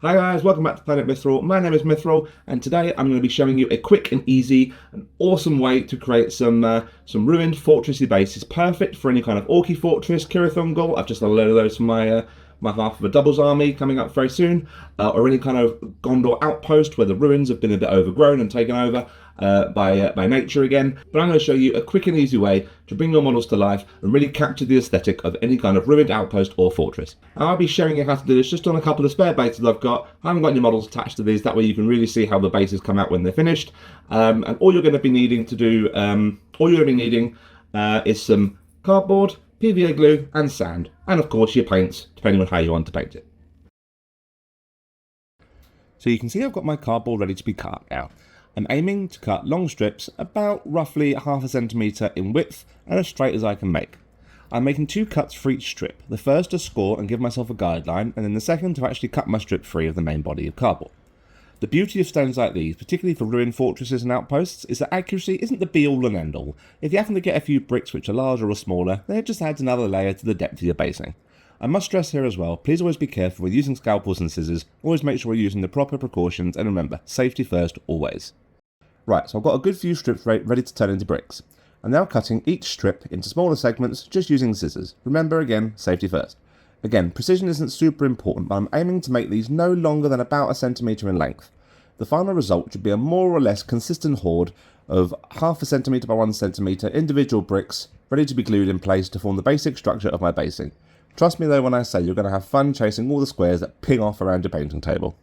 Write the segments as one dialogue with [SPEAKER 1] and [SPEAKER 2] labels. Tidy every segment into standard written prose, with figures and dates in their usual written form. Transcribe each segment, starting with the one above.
[SPEAKER 1] Hi guys, welcome back to Planet Mithril. My name is Mithril, and today I'm going to be showing you a quick and easy and awesome way to create some ruined fortressy bases, perfect for any kind of Orky fortress, Cirith Ungol. I've just done a load of those for my half of a doubles army coming up very soon, or any kind of Gondor outpost where the ruins have been a bit overgrown and taken over by nature again. But I'm going to show you a quick and easy way to bring your models to life and really capture the aesthetic of any kind of ruined outpost or fortress. I'll be showing you how to do this just on a couple of spare bases I've got. I haven't got any models attached to these, that way you can really see how the bases come out when they're finished. And all you're going to be needing to do, is some cardboard, PVA glue and sand, and of course your paints, depending on how you want to paint it. So you can see I've got my cardboard ready to be cut now. I'm aiming to cut long strips about roughly half a centimetre in width and as straight as I can make. I'm making 2 cuts for each strip, the first to score and give myself a guideline, and then the second to actually cut my strip free of the main body of cardboard. The beauty of stones like these, particularly for ruined fortresses and outposts, is that accuracy isn't the be-all and end-all. If you happen to get a few bricks which are larger or smaller, then it just adds another layer to the depth of your basing. I must stress here as well, please always be careful with using scalpels and scissors, always make sure you're using the proper precautions, and remember, safety first always. Right, so I've got a good few strips ready to turn into bricks. I'm now cutting each strip into smaller segments just using scissors. Remember again, safety first. Again, precision isn't super important, but I'm aiming to make these no longer than about a centimetre in length. The final result should be a more or less consistent horde of half a centimetre by 1 centimetre individual bricks ready to be glued in place to form the basic structure of my basing. Trust me though when I say you're going to have fun chasing all the squares that ping off around your painting table.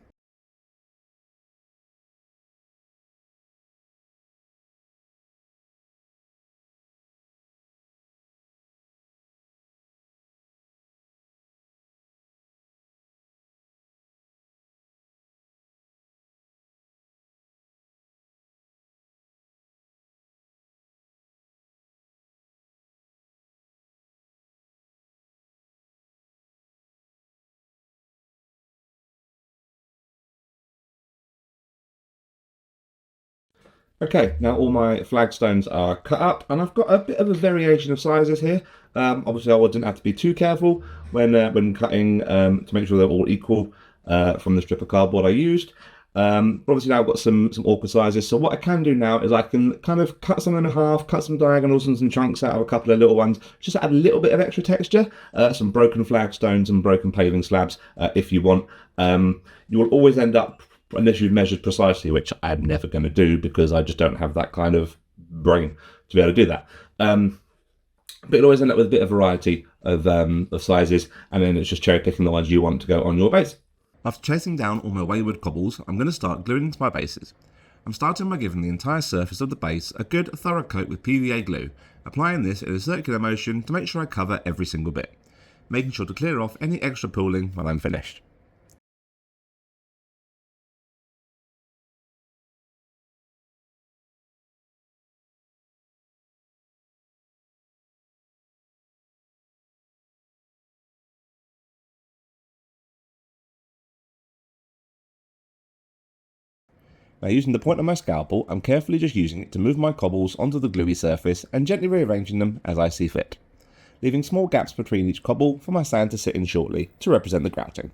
[SPEAKER 1] Okay, now all my flagstones are cut up, and I've got a bit of a variation of sizes here. Obviously, I didn't have to be too careful when cutting to make sure they're all equal from the strip of cardboard I used. But obviously now I've got some awkward sizes, so what I can do now is I can kind of cut some in half, cut some diagonals and some chunks out of a couple of little ones, just to add a little bit of extra texture, some broken flagstones and broken paving slabs if you want. You will always end up, unless you've measured precisely, which I'm never going to do because I just don't have that kind of brain to be able to do that. But you'll always end up with a bit of variety of sizes, and then it's just cherry picking the ones you want to go on your base. After chasing down all my wayward cobbles, I'm going to start gluing into my bases. I'm starting by giving the entire surface of the base a good thorough coat with PVA glue, applying this in a circular motion to make sure I cover every single bit, making sure to clear off any extra pooling when I'm finished. Now using the point of my scalpel, I'm carefully just using it to move my cobbles onto the gluey surface and gently rearranging them as I see fit, leaving small gaps between each cobble for my sand to sit in shortly to represent the grouting.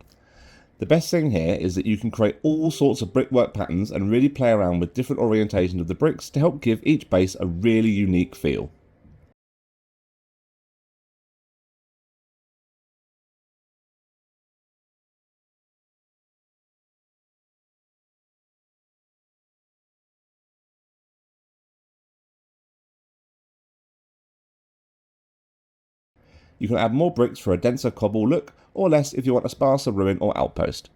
[SPEAKER 1] The best thing here is that you can create all sorts of brickwork patterns and really play around with different orientations of the bricks to help give each base a really unique feel. You can add more bricks for a denser cobble look, or less if you want a sparser ruin or outpost.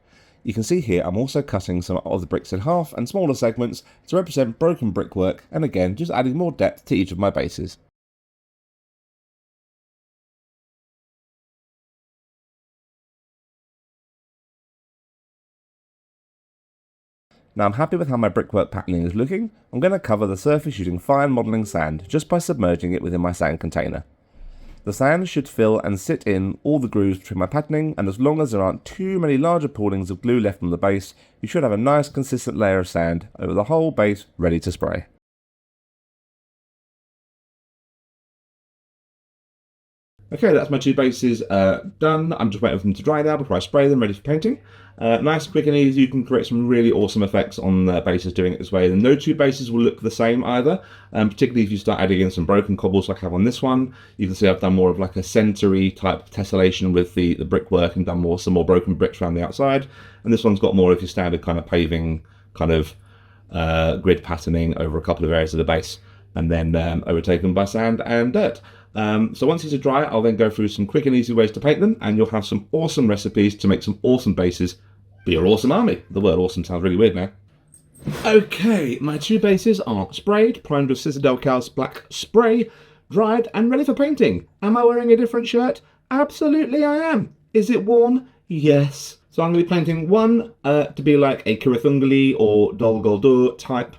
[SPEAKER 1] You can see here I'm also cutting some of the bricks in half and smaller segments to represent broken brickwork, and again just adding more depth to each of my bases. Now I'm happy with how my brickwork patterning is looking. I'm going to cover the surface using fine modelling sand just by submerging it within my sand container. The sand should fill and sit in all the grooves between my patterning, and as long as there aren't too many larger poolings of glue left on the base, you should have a nice consistent layer of sand over the whole base ready to spray. Okay, that's my two bases done. I'm just waiting for them to dry now before I spray them, ready for painting. Nice, quick and easy. You can create some really awesome effects on bases doing it this way. And no two bases will look the same either, particularly if you start adding in some broken cobbles like I have on this one. You can see I've done more of like a centery type tessellation with the brickwork and done some more broken bricks around the outside. And this one's got more of your standard kind of paving kind of grid patterning over a couple of areas of the base, and then overtaken by sand and dirt. So once these are dry, I'll then go through some quick and easy ways to paint them, and you'll have some awesome recipes to make some awesome bases for your awesome army. The word awesome sounds really weird now. Okay, my two bases are sprayed, primed with Citadel Cal's black spray, dried and ready for painting. Am I wearing a different shirt? Absolutely I am. Is it worn? Yes. So I'm going to be painting one to be like a Cirith Ungol or Dol Guldur type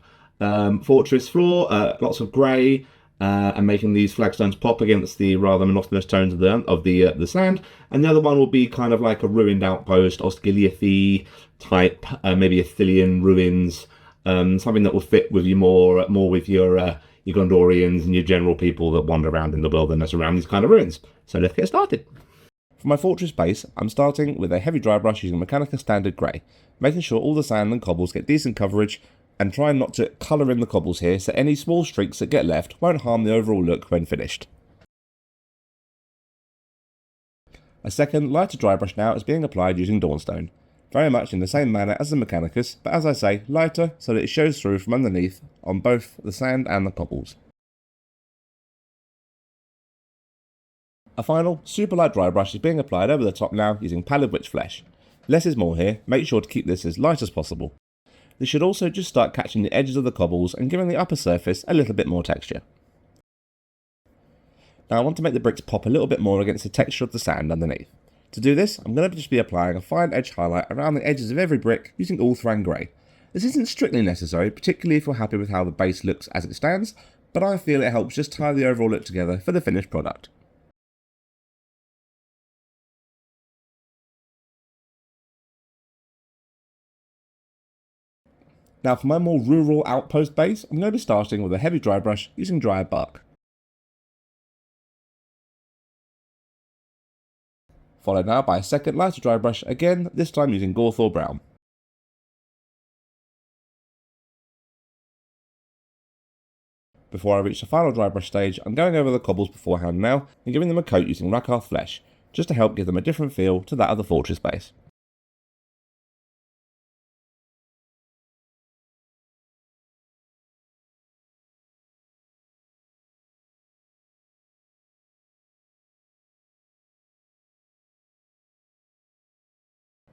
[SPEAKER 1] fortress floor, lots of grey, and making these flagstones pop against the rather monotonous tones of the sand. And the other one will be kind of like a ruined outpost, Osgiliath type, maybe Athelian ruins, something that will fit with you more with your Gondorians and your general people that wander around in the wilderness around these kind of ruins. So let's get started. For my fortress base, I'm starting with a heavy dry brush using Mechanica Standard Grey, making sure all the sand and cobbles get decent coverage, and trying not to colour in the cobbles here so any small streaks that get left won't harm the overall look when finished. A second, lighter dry brush now is being applied using Dawnstone, very much in the same manner as the Mechanicus, but as I say, lighter so that it shows through from underneath on both the sand and the cobbles. A final, super light dry brush is being applied over the top now using Pallid Witch Flesh. Less is more here, make sure to keep this as light as possible. This should also just start catching the edges of the cobbles and giving the upper surface a little bit more texture. Now I want to make the bricks pop a little bit more against the texture of the sand underneath. To do this, I'm going to just be applying a fine edge highlight around the edges of every brick using Ulthran Grey. This isn't strictly necessary, particularly if you're happy with how the base looks as it stands, but I feel it helps just tie the overall look together for the finished product. Now for my more rural outpost base, I'm going to be starting with a heavy dry brush using dried bark. Followed now by a second lighter dry brush, again this time using Gawthor Brown. Before I reach the final dry brush stage, I'm going over the cobbles beforehand now and giving them a coat using Rakarth Flesh, just to help give them a different feel to that of the fortress base.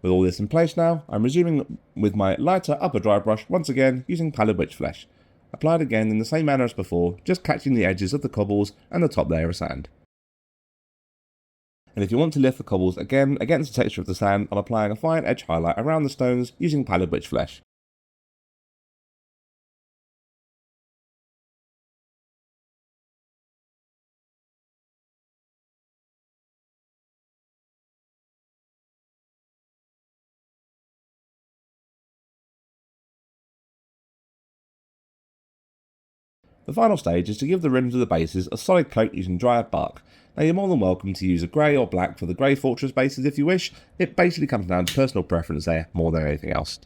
[SPEAKER 1] With all this in place now, I'm resuming with my lighter upper dry brush once again using Pallid Witch Flesh, applied again in the same manner as before, just catching the edges of the cobbles and the top layer of sand. And if you want to lift the cobbles again against the texture of the sand, I'm applying a fine edge highlight around the stones using Pallid Witch Flesh. The final stage is to give the rims of the bases a solid coat using dried bark. Now you're more than welcome to use a grey or black for the grey fortress bases if you wish. It basically comes down to personal preference there more than anything else.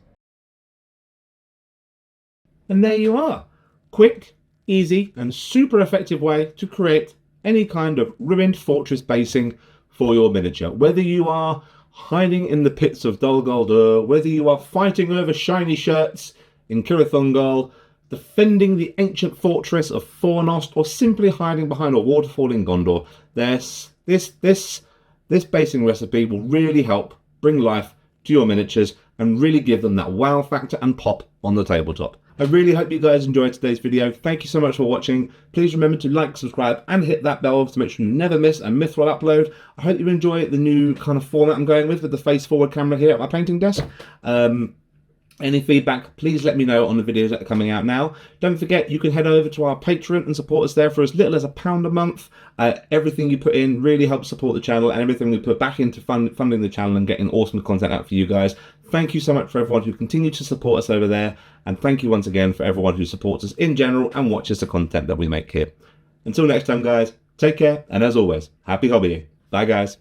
[SPEAKER 1] And there you are. Quick, easy and super effective way to create any kind of ruined fortress basing for your miniature. Whether you are hiding in the pits of Dol Guldur, whether you are fighting over shiny shirts in Cirith Ungol, defending the ancient fortress of Fornost, or simply hiding behind a waterfall in Gondor, this basing recipe will really help bring life to your miniatures and really give them that wow factor and pop on the tabletop. I really hope you guys enjoyed today's video. Thank you so much for watching. Please remember to like, subscribe and hit that bell to make sure you never miss a Mithril upload. I hope you enjoy the new kind of format I'm going with the face forward camera here at my painting desk. Any feedback, please let me know on the videos that are coming out now. Don't forget, you can head over to our Patreon and support us there for as little as £1 a month. Everything you put in really helps support the channel, and everything we put back into funding the channel and getting awesome content out for you guys. Thank you so much for everyone who continues to support us over there, and thank you once again for everyone who supports us in general and watches the content that we make here. Until next time, guys, Take care, and as always, happy hobbying. Bye guys.